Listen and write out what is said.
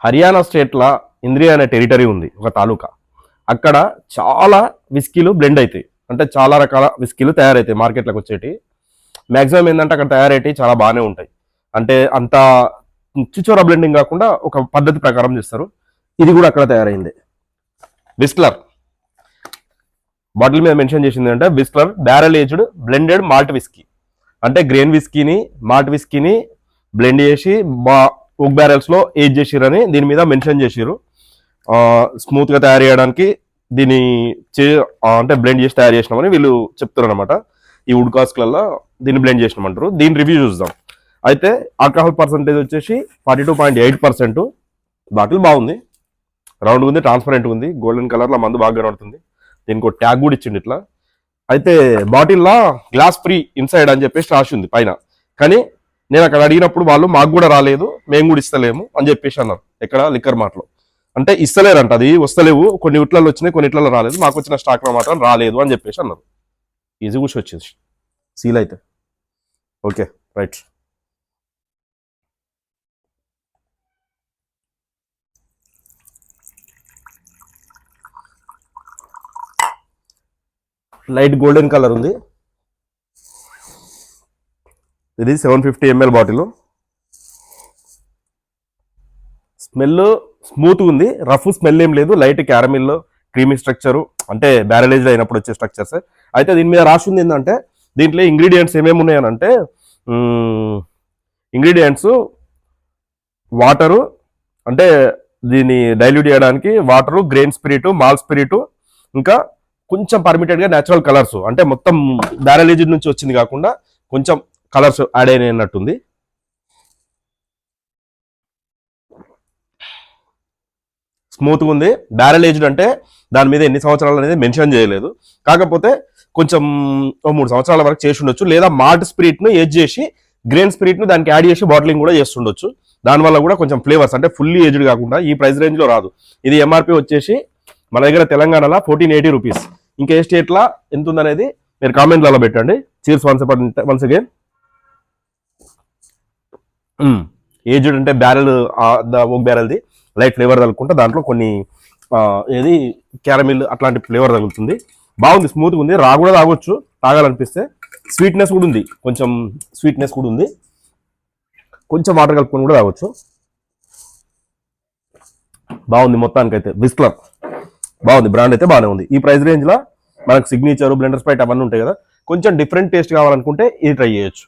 హర్యానా స్టేట్లో ఇంద్రియ అనే టెరిటరీ ఉంది, ఒక తాలూకా. అక్కడ చాలా విస్కీలు బ్లెండ్ అవుతాయి, అంటే చాలా రకాల విస్కీలు తయారవుతాయి మార్కెట్లోకి వచ్చేటి. మ్యాక్సిమం ఏంటంటే అక్కడ తయారైతే చాలా బాగానే ఉంటాయి, అంటే అంత చిచోరా బ్లెండింగ్ కాకుండా ఒక పద్ధతి ప్రకారం చేస్తారు. ఇది కూడా అక్కడ తయారైంది. విస్క్లర్ బాటిల్ మీద మెన్షన్ చేసింది అంటే Whistler barrel aged blended malt whisky, అంటే గ్రెయిన్ విస్కీని మాల్ట్ విస్కీని బ్లెండ్ చేసి ఓక్ బ్యారెల్స్లో ఏజ్ చేసిరని దీని మీద మెన్షన్ చేసిరు. స్మూత్గా తయారు చేయడానికి దీన్ని అంటే బ్లెండ్ చేసి తయారు చేసినామని వీళ్ళు చెప్తారు అనమాట. ఈ వుడ్ కాస్క్లలో దీన్ని బ్లెండ్ చేసినామంటారు. దీని రివ్యూ చూద్దాం. అయితే ఆల్కహాల్ పర్సంటేజ్ వచ్చేసి 42.8%. బాటిల్ బాగుంది, రౌండ్ ఉంది, ట్రాన్స్పరెంట్ ఉంది, గోల్డెన్ కలర్లో మందు బాగా కనబడుతుంది. దీనికి ఒక ట్యాగ్ కూడా ఇచ్చిండు ఇట్లా. అయితే బాటిల్లో గ్లాస్ ఫ్రీ ఇన్సైడ్ అని చెప్పేసి రాసి ఉంది పైన. కానీ నేను అక్కడ అడిగినప్పుడు వాళ్ళు మాకు కూడా రాలేదు, మేము కూడా ఇస్తలేము అని చెప్పేసి అన్నారు. ఎక్కడ లిక్కర్ మార్ట్లో అంటే ఇస్తలేరంట, అది వస్తలేవు, కొన్ని ఇట్లలో వచ్చినాయి, కొన్ని ఇట్లలో రాలేదు, మాకు వచ్చిన స్టాక్లో మాత్రం రాలేదు అని చెప్పేసి అన్నారు. ఈజీ కూర్చో వచ్చేసి సీల్ అయితే okay right. Light golden colour ఉంది. ఇది 750 ml బాటిల్. స్మెల్ స్మూత్గా ఉంది, రఫ్ స్మెల్ ఏం లేదు, లైట్ క్యారమిల్ క్రీమీ స్ట్రక్చరు, అంటే బ్యారలేజ్ అయినప్పుడు వచ్చే స్ట్రక్చర్స్. అయితే దీని మీద రాసి ఉంది ఏంటంటే దీంట్లో ఇంగ్రీడియంట్స్ ఏమేమి ఉన్నాయనంటే ఇంగ్రీడియంట్స్ వాటరు, అంటే దీన్ని డైల్యూట్ చేయడానికి water, grain spirit, mall spirit, ఇంకా కొంచెం పర్మిటెడ్గా న్యాచురల్ కలర్స్, అంటే మొత్తం బ్యారలేజ్ నుంచి వచ్చింది కాకుండా కొంచెం కలర్స్ యాడ్ అయినట్టుంది. స్మూత్గా ఉంది. బ్యారెల్ ఏజ్డ్ అంటే దాని మీద ఎన్ని సంవత్సరాలు అనేది మెన్షన్ చేయలేదు, కాకపోతే కొంచెం 3 సంవత్సరాల వరకు చేసి ఉండొచ్చు, లేదా మాల్ట్ స్పిరిట్ను ఏజ్ చేసి గ్రెయిన్ స్పిరిట్ను దానికి యాడ్ చేసి బాటిలింగ్ కూడా చేస్తుండొచ్చు. దానివల్ల కూడా కొంచెం ఫ్లేవర్స్, అంటే ఫుల్లీ ఏజ్డ్ కాకుండా ఈ ప్రైస్ రేంజ్లో రాదు. ఇది ఎంఆర్పి వచ్చేసి మన దగ్గర తెలంగాణలో 1480 రూపీస్. ఇంకా ఏ స్టేట్లో ఎంత ఉందనేది మీరు కామెంట్లలో పెట్టండి. Cheers once again. ఏజ్డ్ అంటే బ్యారెల్, ఓక్ బ్యారెల్ది లైట్ ఫ్లేవర్ తగులుకుంటే దాంట్లో కొన్ని ఏది క్యారమిల్ అట్లాంటి ఫ్లేవర్ తగులుతుంది. బాగుంది, స్మూత్గా ఉంది, రా కూడా తాగొచ్చు తాగాలనిపిస్తే. స్వీట్నెస్ కూడా ఉంది, కొంచెం స్వీట్నెస్ కూడా ఉంది, కొంచెం వాటర్ కలుపుకొని కూడా తాగొచ్చు. బాగుంది మొత్తానికైతే. విస్క్లర్ బాగుంది, బ్రాండ్ అయితే బాగానే ఉంది. ఈ ప్రైస్ రేంజ్లో మనకు సిగ్నేచర్, బ్లెండర్ స్ప్రైట్ అవన్నీ ఉంటాయి కదా, కొంచెం డిఫరెంట్ టేస్ట్ కావాలనుకుంటే ఇది ట్రై చేయొచ్చు.